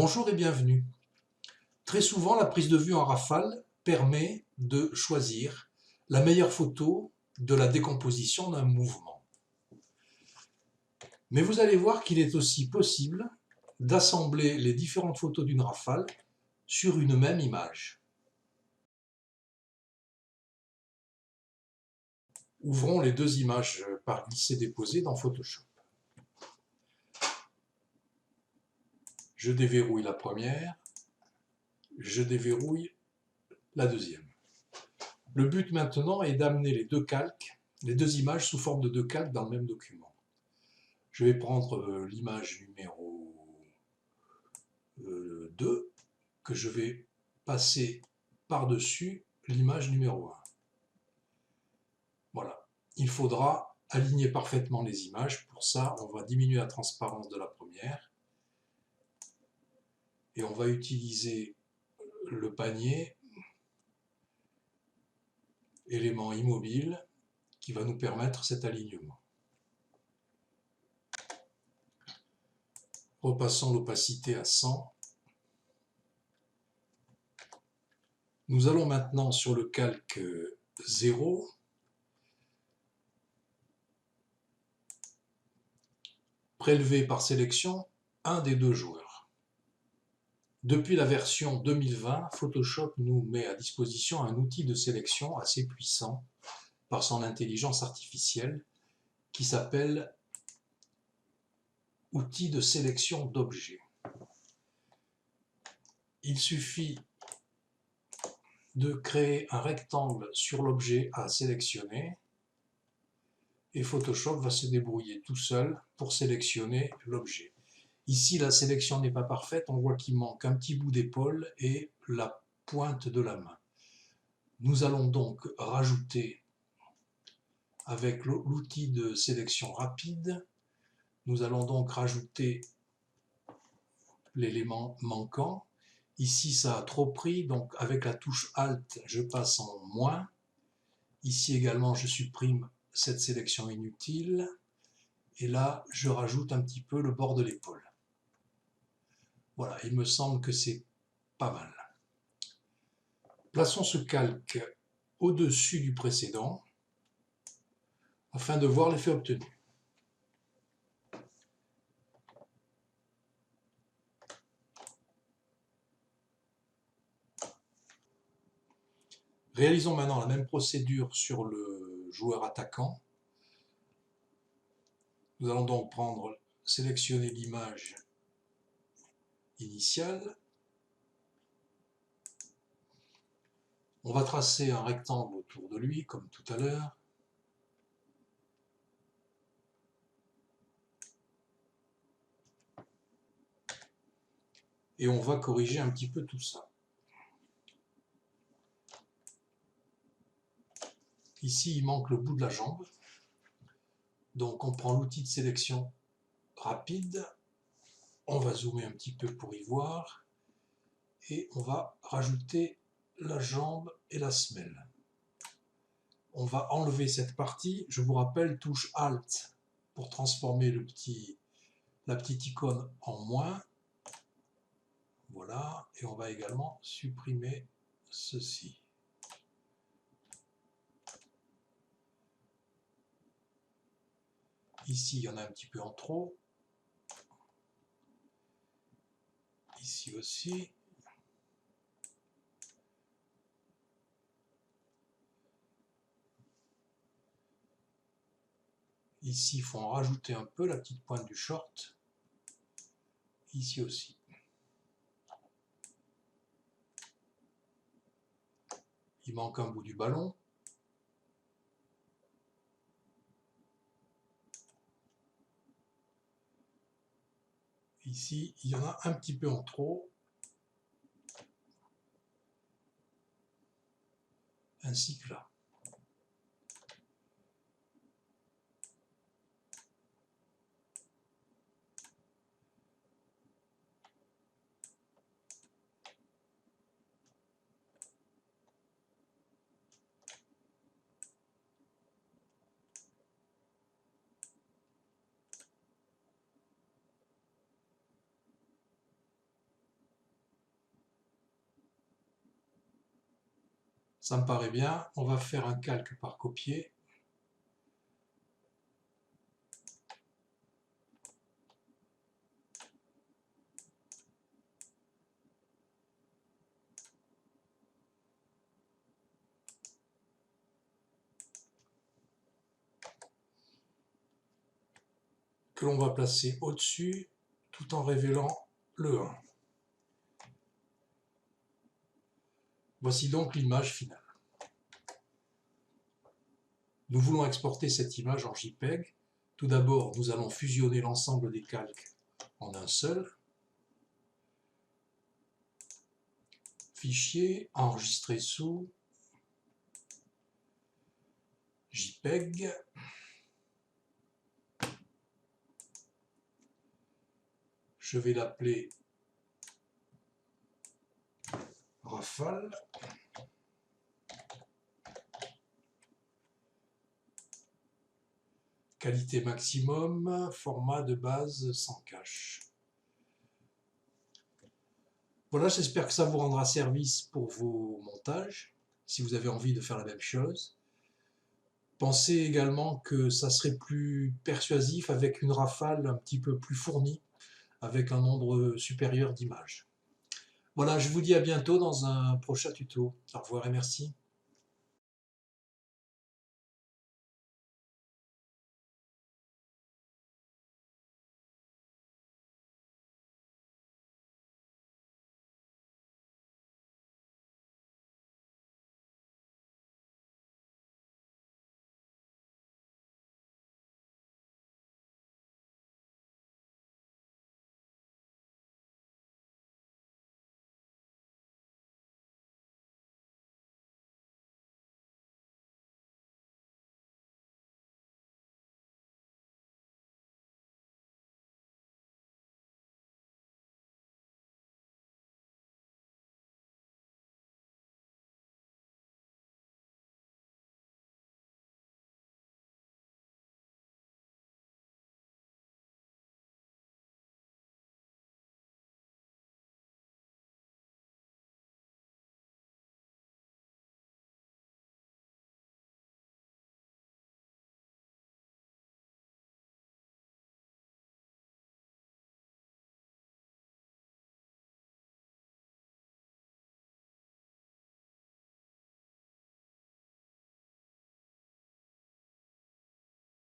Bonjour et bienvenue. Très souvent, la prise de vue en rafale permet de choisir la meilleure photo de la décomposition d'un mouvement. Mais vous allez voir qu'il est aussi possible d'assembler les différentes photos d'une rafale sur une même image. Ouvrons les deux images par glisser-déposer dans Photoshop. Je déverrouille la première, je déverrouille la deuxième. Le but maintenant est d'amener les deux images sous forme de deux calques dans le même document. Je vais prendre l'image numéro 2 que je vais passer par-dessus l'image numéro 1. Voilà. Il faudra aligner parfaitement les images. Pour ça, on va diminuer la transparence de la première et on va utiliser le panier, élément immobile, qui va nous permettre cet alignement. Repassons l'opacité à 100. Nous allons maintenant sur le calque 0 prélever par sélection un des deux joueurs. Depuis la version 2020, Photoshop nous met à disposition un outil de sélection assez puissant par son intelligence artificielle qui s'appelle outil de sélection d'objets. Il suffit de créer un rectangle sur l'objet à sélectionner et Photoshop va se débrouiller tout seul pour sélectionner l'objet. Ici, la sélection n'est pas parfaite, on voit qu'il manque un petit bout d'épaule et la pointe de la main. Nous allons donc rajouter, avec l'outil de sélection rapide, nous allons donc rajouter l'élément manquant. Ici, ça a trop pris, donc avec la touche Alt, je passe en moins. Ici également, je supprime cette sélection inutile. Et là, je rajoute un petit peu le bord de l'épaule. Voilà, il me semble que c'est pas mal. Plaçons ce calque au-dessus du précédent afin de voir l'effet obtenu. Réalisons maintenant la même procédure sur le joueur attaquant. Nous allons donc sélectionner l'image initiale. On va tracer un rectangle autour de lui, comme tout à l'heure. Et on va corriger un petit peu tout ça. Ici, il manque le bout de la jambe. Donc, on prend l'outil de sélection rapide. On va zoomer un petit peu pour y voir. Et on va rajouter la jambe et la semelle. On va enlever cette partie. Je vous rappelle, touche Alt pour transformer la petite icône en moins. Voilà. Et on va également supprimer ceci. Ici, il y en a un petit peu en trop. Ici aussi. Ici, il faut en rajouter un peu, la petite pointe du short. Ici aussi. Il manque un bout du ballon. Ici, il y en a un petit peu en trop. Ainsi que là. Ça me paraît bien. On va faire un calque par copier. Que l'on va placer au-dessus tout en révélant le 1. Voici donc l'image finale. Nous voulons exporter cette image en JPEG. Tout d'abord, nous allons fusionner l'ensemble des calques en un seul. Fichier, enregistrer sous JPEG. Je vais l'appeler Rafale. Qualité maximum, format de base sans cache. Voilà, j'espère que ça vous rendra service pour vos montages, si vous avez envie de faire la même chose. Pensez également que ça serait plus persuasif avec une rafale un petit peu plus fournie, avec un nombre supérieur d'images. Voilà, je vous dis à bientôt dans un prochain tuto. Au revoir et merci.